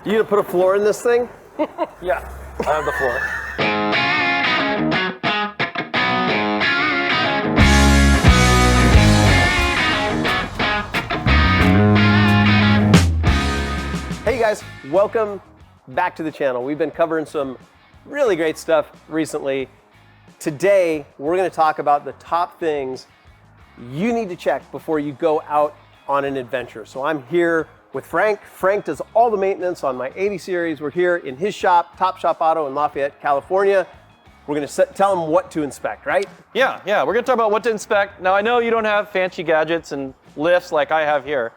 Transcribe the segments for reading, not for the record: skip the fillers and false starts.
You gonna put a floor in this thing? Yeah, I have the floor. Hey guys, welcome back to the channel. We've been covering some really great stuff recently. Today, we're gonna talk about the top things you need to check before you go out on an adventure. So I'm here with Frank. Frank does all the maintenance on my 80 series. We're here in his shop, Top Shop Auto in Lafayette, California. We're gonna tell him what to inspect, right? Yeah, we're gonna talk about what to inspect. Now I know you don't have fancy gadgets and lifts like I have here.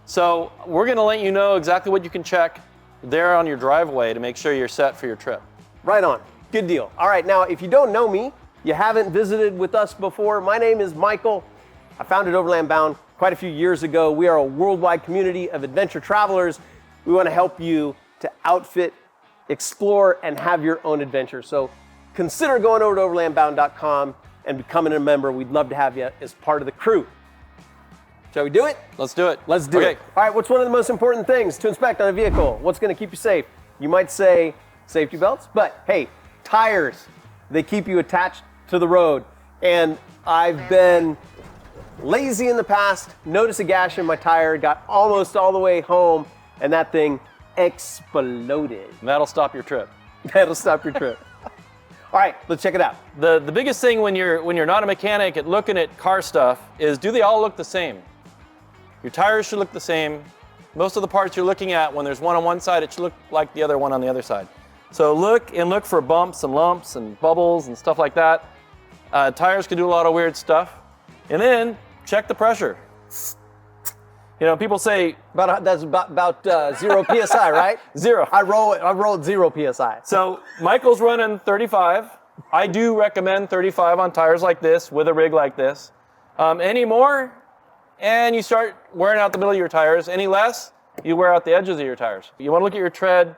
So we're gonna let you know exactly what you can check there on your driveway to make sure you're set for your trip. Right on, good deal. All right, now if you don't know me, you haven't visited with us before, my name is Michael. I founded Overland Bound quite a few years ago. We are a worldwide community of adventure travelers. We want to help you to outfit, explore, and have your own adventure. So consider going over to overlandbound.com and becoming a member. We'd love to have you as part of the crew. Shall we do it? Let's do it. Let's do it. All right, what's one of the most important things to inspect on a vehicle? What's going to keep you safe? You might say safety belts, but hey, tires, they keep you attached to the road. And I've been lazy in the past, noticed a gash in my tire, got almost all the way home, and that thing exploded. And that'll stop your trip. That'll stop your trip. All right, let's check it out. The biggest thing when you're not a mechanic at looking at car stuff is, do they all look the same? Your tires should look the same. Most of the parts you're looking at, when there's one on one side, it should look like the other one on the other side. So look for bumps and lumps and bubbles and stuff like that. Tires can do a lot of weird stuff. And then check the pressure. You know, people say That's about 0 PSI, right? Zero. I rolled 0 PSI. So Michael's running 35. I do recommend 35 on tires like this with a rig like this. Any more, and you start wearing out the middle of your tires. Any less, you wear out the edges of your tires. You want to look at your tread.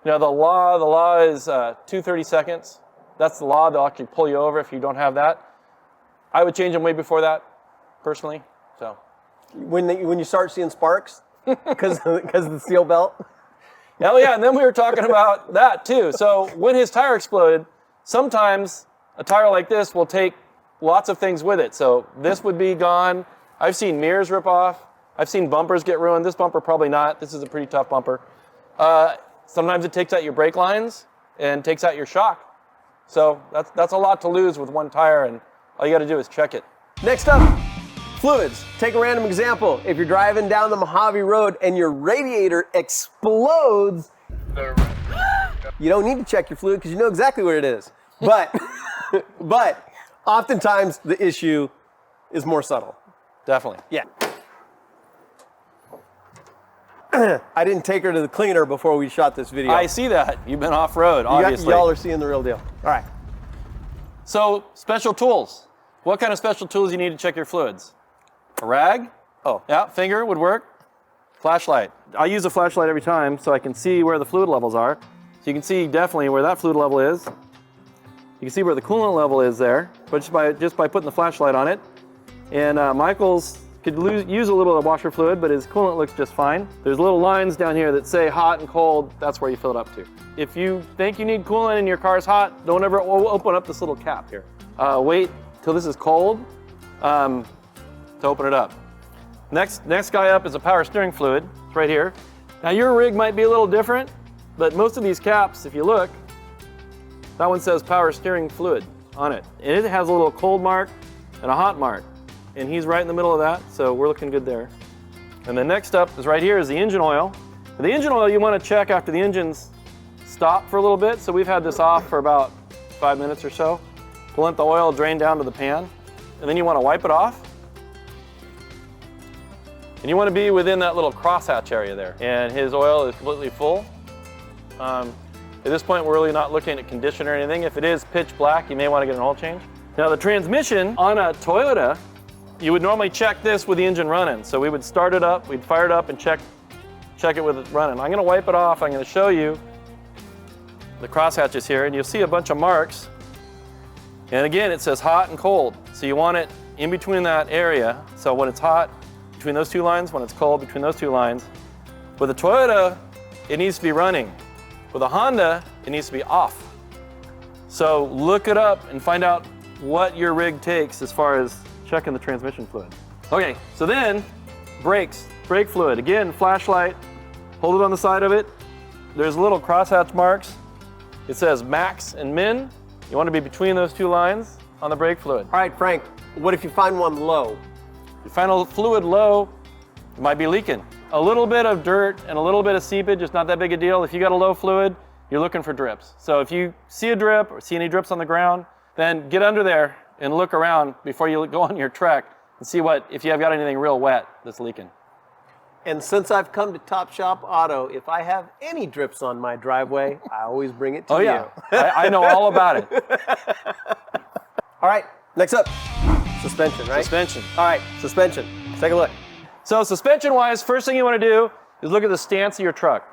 You know, the law is 2/30 seconds. That's the law. They'll actually pull you over if you don't have that. I would change them way before that, personally. So When you start seeing sparks because of the steel belt. oh yeah, and then we were talking about that too. So when his tire exploded, sometimes a tire like this will take lots of things with it. So this would be gone. I've seen mirrors rip off. I've seen bumpers get ruined. This bumper probably not. This is a pretty tough bumper. Sometimes it takes out your brake lines and takes out your shock. So that's a lot to lose with one tire, and all you got to do is check it. Next up, fluids. Take a random example. If you're driving down the Mojave Road and your radiator explodes, you don't need to check your fluid because you know exactly what it is. But, but oftentimes the issue is more subtle. Definitely. Yeah. I didn't take her to the cleaner before we shot this video. I see that. You've been off-road, obviously. Y'all are seeing the real deal. All right. So special tools. What kind of special tools you need to check your fluids? A rag? Oh. Yeah, finger would work. Flashlight. I use a flashlight every time so I can see where the fluid levels are. So you can see definitely where that fluid level is. You can see where the coolant level is there, but just by putting the flashlight on it. And Michael's could use a little of washer fluid, but his coolant looks just fine. There's little lines down here that say hot and cold. That's where you fill it up to. If you think you need coolant and your car's hot, don't ever open up this little cap here. Wait till this is cold to open it up. Next guy up is a power steering fluid. It's right here. Now your rig might be a little different, but most of these caps, if you look, that one says power steering fluid on it. And it has a little cold mark and a hot mark. And he's right in the middle of that, so we're looking good there. And then next up is right here is the engine oil. And the engine oil you want to check after the engine's stopped for a little bit. So we've had this off for about 5 minutes or so. We'll let the oil drain down to the pan. And then you want to wipe it off. And you want to be within that little crosshatch area there. And his oil is completely full. At this point, we're really not looking at condition or anything. If it is pitch black, you may want to get an oil change. Now the transmission on a Toyota, you would normally check this with the engine running. So we would start it up, we'd fire it up and check it with it running. I'm gonna wipe it off. I'm gonna show you the crosshatches here, and you'll see a bunch of marks. And again, it says hot and cold. So you want it in between that area. So when it's hot, between those two lines, when it's cold, between those two lines. With a Toyota it needs to be running. With a Honda, it needs to be off. So look it up and find out what your rig takes as far as checking the transmission fluid. Okay, so then brakes, brake fluid. Again, flashlight, hold it on the side of it. There's little crosshatch marks. It says max and min. You want to be between those two lines on the brake fluid. All right, Frank, what if you find one low? If you find a fluid low, it might be leaking. A little bit of dirt and a little bit of seepage is not that big a deal. If you got a low fluid, you're looking for drips. So if you see a drip or see any drips on the ground, then get under there and look around before you go on your trek and see if you have got anything real wet that's leaking. And since I've come to Top Shop Auto, if I have any drips on my driveway, I always bring it to you. Oh yeah, I know all about it. All right, next up, suspension, right? Suspension. All right, suspension. Let's take a look. So suspension-wise, first thing you want to do is look at the stance of your truck.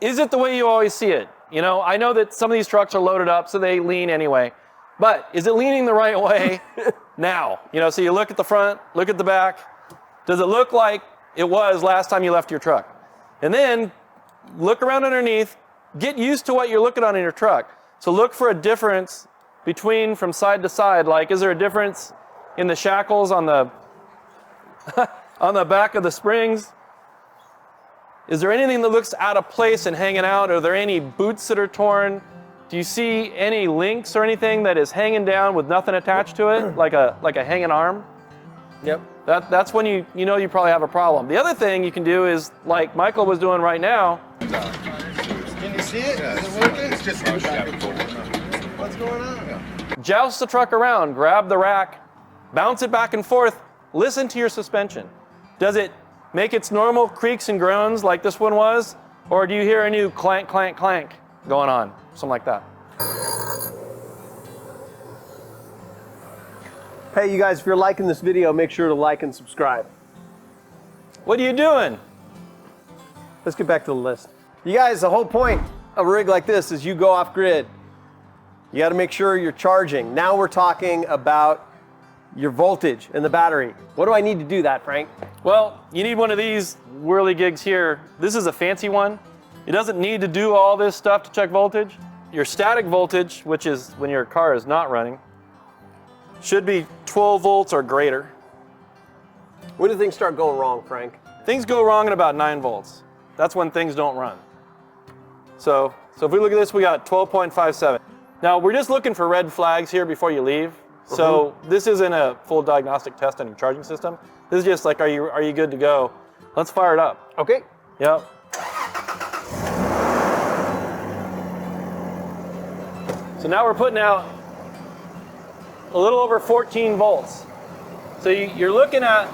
Is it the way you always see it? You know, I know that some of these trucks are loaded up, so they lean anyway. But is it leaning the right way now? You know, so you look at the front, look at the back. Does it look like it was last time you left your truck? And then look around underneath. Get used to what you're looking on in your truck. So look for a difference between from side to side. Like, is there a difference in the shackles on the on the back of the springs? Is there anything that looks out of place and hanging out? Are there any boots that are torn? Do you see any links or anything that is hanging down with nothing attached to it, like a hanging arm? Yep. That's when you know you probably have a problem. The other thing you can do is, like Michael was doing right now. Can you see it? Is it working? It's just what's going on? Joust the truck around, grab the rack, bounce it back and forth, listen to your suspension. Does it make its normal creaks and groans like this one was? Or do you hear a new clank, clank, clank going on? Something like that. Hey, you guys, if you're liking this video, make sure to like and subscribe. What are you doing? Let's get back to the list. You guys, the whole point of a rig like this is you go off grid. You got to make sure you're charging. Now we're talking about your voltage in the battery. What do I need to do that, Frank? Well, you need one of these whirligigs here. This is a fancy one. It doesn't need to do all this stuff to check voltage. Your static voltage, which is when your car is not running, should be 12 volts or greater. When do things start going wrong, Frank? Things go wrong at about 9 volts. That's when things don't run. So if we look at this, we got 12.57. Now we're just looking for red flags here before you leave. So this isn't a full diagnostic test on your charging system. This is just like, are you good to go? Let's fire it up. Okay. Yep. So now we're putting out a little over 14 volts. So you're looking at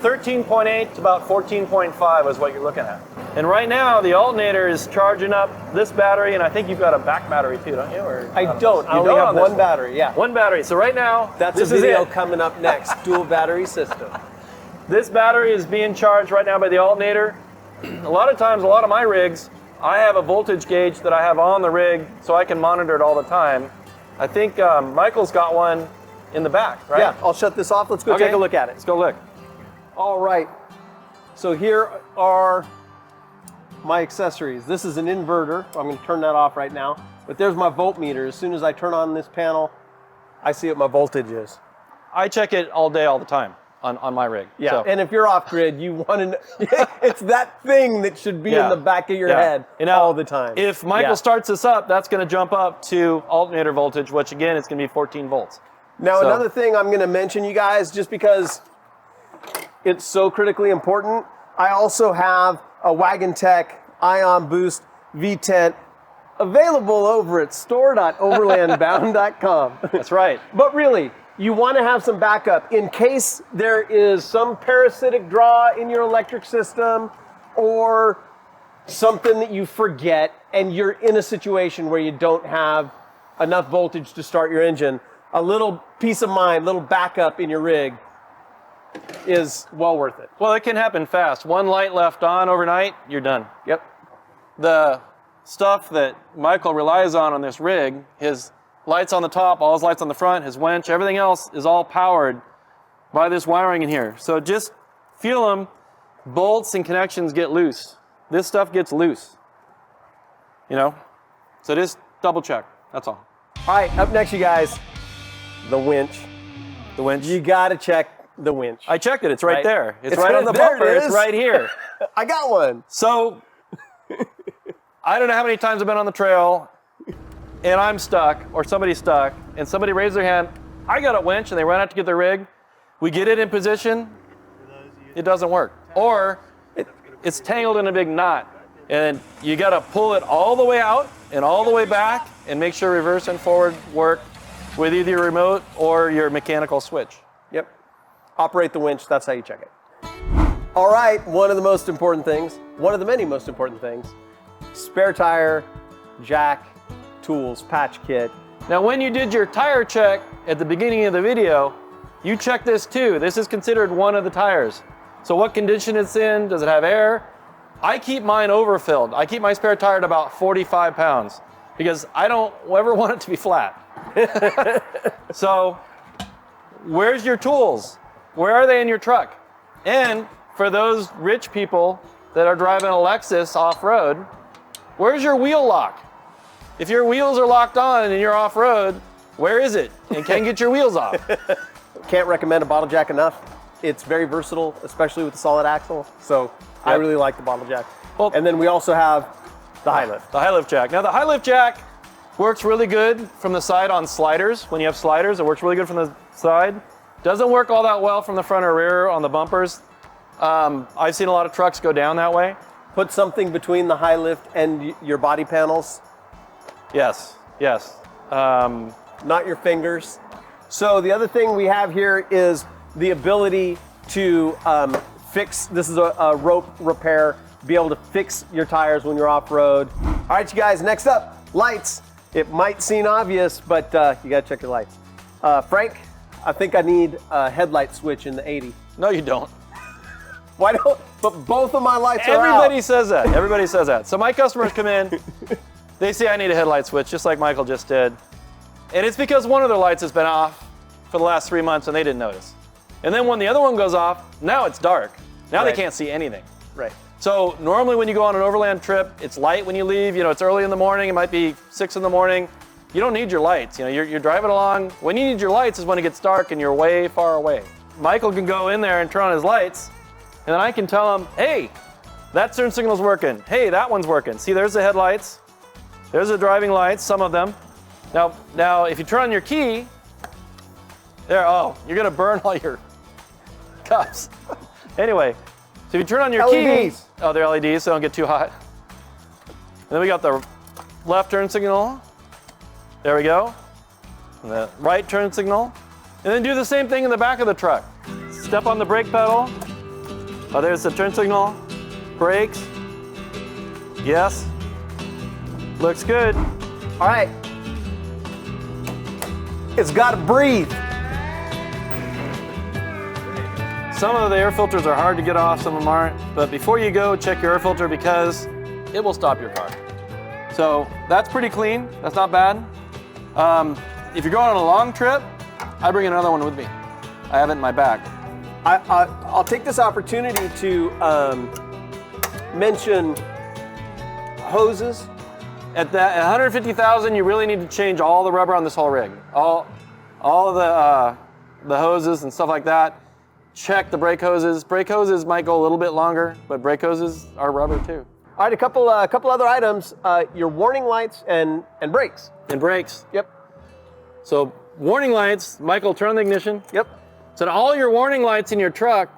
13.8 to about 14.5 is what you're looking at. And right now the alternator is charging up this battery, and I think you've got a back battery too, don't you? Or, I don't. I only have one battery, yeah. One battery. So right now, that's a video coming up next, dual battery system. This battery is being charged right now by the alternator. A lot of times, a lot of my rigs, I have a voltage gauge that I have on the rig so I can monitor it all the time. I think Michael's got one in the back, right? Yeah, I'll shut this off. Let's go take a look at it. Let's go look. All right. So here are my accessories. This is an inverter. I'm going to turn that off right now. But there's my voltmeter. As soon as I turn on this panel, I see what my voltage is. I check it all day, all the time on my rig. Yeah, so. And if you're off grid, you want to know, it's that thing that should be in the back of your head all the time. If Michael starts this up, that's going to jump up to alternator voltage, which again, it's going to be 14 volts. Now, another thing I'm going to mention, you guys, just because it's so critically important, I also have a Wagon Tech Ion Boost V10 available over at store.overlandbound.com. That's right. But really, you want to have some backup in case there is some parasitic draw in your electric system or something that you forget and you're in a situation where you don't have enough voltage to start your engine. A little peace of mind, little backup in your rig is well worth it. Well, it can happen fast. One light left on overnight, you're done. Yep. The stuff that Michael relies on this rig, his lights on the top, all his lights on the front, his winch, everything else is all powered by this wiring in here. So just feel them, bolts and connections get loose. this stuff gets loose. You know? So just double check, that's all. All right, up next, you guys, the winch. The winch. You gotta check the winch. I checked it, it's right there. It's right on the there bumper, it is. it's right here. I got one. So, I don't know how many times I've been on the trail and I'm stuck or somebody's stuck and somebody raised their hand, I got a winch, and they run out to get their rig. We get it in position, it doesn't work. Or it's tangled in a big knot and you gotta pull it all the way out and all the way back and make sure reverse and forward work with either your remote or your mechanical switch. Yep. Operate the winch, that's how you check it. All right, one of the most important things, one of the many most important things, spare tire, jack, tools, patch kit. Now when you did your tire check at the beginning of the video, you checked this too. This is considered one of the tires. So what condition it's in, does it have air? I keep mine overfilled. I keep my spare tire at about 45 pounds because I don't ever want it to be flat. So where's your tools? Where are they in your truck? And for those rich people that are driving a Lexus off-road, where's your wheel lock? If your wheels are locked on and you're off-road, where is it? And can't get your wheels off. Can't recommend a bottle jack enough. It's very versatile, especially with the solid axle. So I really like the bottle jack. Well, and then we also have the high lift. The high lift jack. Now the high lift jack works really good from the side on sliders. When you have sliders, it works really good from the side. Doesn't work all that well from the front or rear on the bumpers. I've seen a lot of trucks go down that way. Put something between the high lift and your body panels. Yes, yes. Not your fingers. So the other thing we have here is the ability to fix, this is a rope repair, be able to fix your tires when you're off-road. All right, you guys, next up, lights. It might seem obvious, but you gotta check your lights. Frank, I think I need a headlight switch in the 80. No, you don't. Why don't, but both of my lights are out. Everybody says that, everybody says that. So my customers come in, they say I need a headlight switch, just like Michael just did. And it's because one of their lights has been off for the last 3 months and they didn't notice. And then when the other one goes off, now it's dark. Now Right. they can't see anything. Right. So normally when you go on an overland trip, it's light when you leave, you know, it's early in the morning, it might be 6 in the morning. You don't need your lights, you know, you're driving along. When you need your lights is when it gets dark and you're way far away. Michael can go in there and turn on his lights, and then I can tell him, hey, that turn signal's working. Hey, that one's working. See, there's the headlights. There's the driving lights, some of them. Now, if you turn on your key, there, oh, you're gonna burn all your cups. Anyway, so if you turn on your LEDs. key, oh, they're LEDs, so don't get too hot. And then we got the left turn signal. There we go. And the right turn signal. And then do the same thing in the back of the truck. Step on the brake pedal. Oh, there's the turn signal. Brakes. Yes. Looks good. All right. It's got to breathe. Some of the air filters are hard to get off, some of them aren't. But before you go, check your air filter because it will stop your car. So that's pretty clean. That's not bad. If you're going on a long trip, I bring another one with me. I have it in my bag. I'll take this opportunity to mention hoses. At 150,000, you really need to change all the rubber on this whole rig. All of the hoses and stuff like that. Check the brake hoses. Brake hoses might go a little bit longer, but brake hoses are rubber too. All right, a couple other items. Your warning lights and brakes. And brakes. Yep. So warning lights, Michael, turn on the ignition. Yep. So all your warning lights in your truck,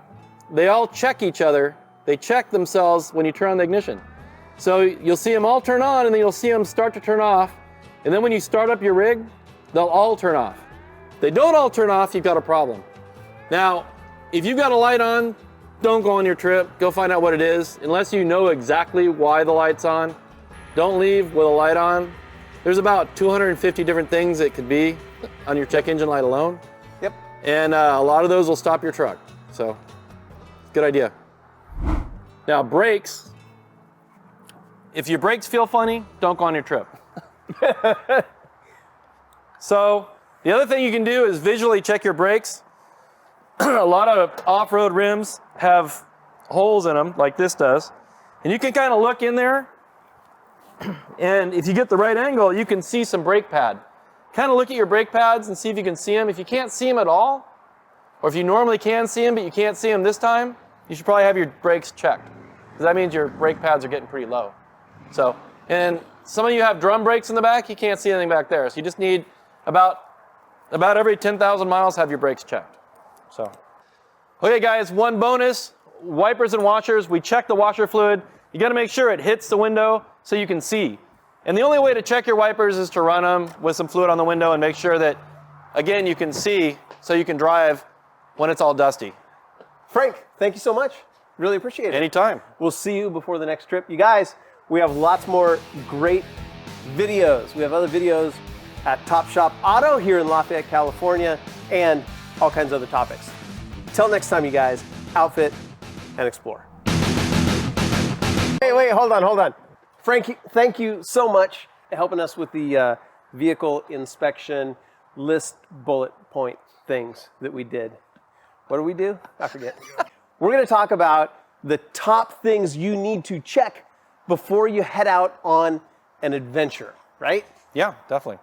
they all check each other. They check themselves when you turn on the ignition. So you'll see them all turn on and then you'll see them start to turn off. And then when you start up your rig, they'll all turn off. If they don't all turn off, you've got a problem. Now, if you've got a light on, don't go on your trip. Go find out what it is. Unless you know exactly why the light's on, don't leave with a light on. There's about 250 different things it could be on your check engine light alone. Yep. And a lot of those will stop your truck. So, good idea. Now, brakes. If your brakes feel funny, don't go on your trip. So, the other thing you can do is visually check your brakes. A lot of off-road rims have holes in them, like this does. And you can kind of look in there, and if you get the right angle, you can see some brake pad. Kind of look at your brake pads and see if you can see them. If you can't see them at all, or if you normally can see them but you can't see them this time, you should probably have your brakes checked, because that means your brake pads are getting pretty low. So, and some of you have drum brakes in the back, you can't see anything back there. So you just need about every 10,000 miles have your brakes checked. So, okay guys, one bonus, wipers and washers. We check the washer fluid. You gotta make sure it hits the window so you can see. And the only way to check your wipers is to run them with some fluid on the window and make sure that, again, you can see so you can drive when it's all dusty. Frank, thank you so much. Really appreciate it. Anytime. We'll see you before the next trip. You guys, we have lots more great videos. We have other videos at Top Shop Auto here in Lafayette, California, and all kinds of other topics. Till next time, you guys, outfit and explore. Wait, hold on. Frank, thank you so much for helping us with the vehicle inspection list bullet point things that we did. What do we do? I forget. We're going to talk about the top things you need to check before you head out on an adventure, right? Yeah, definitely.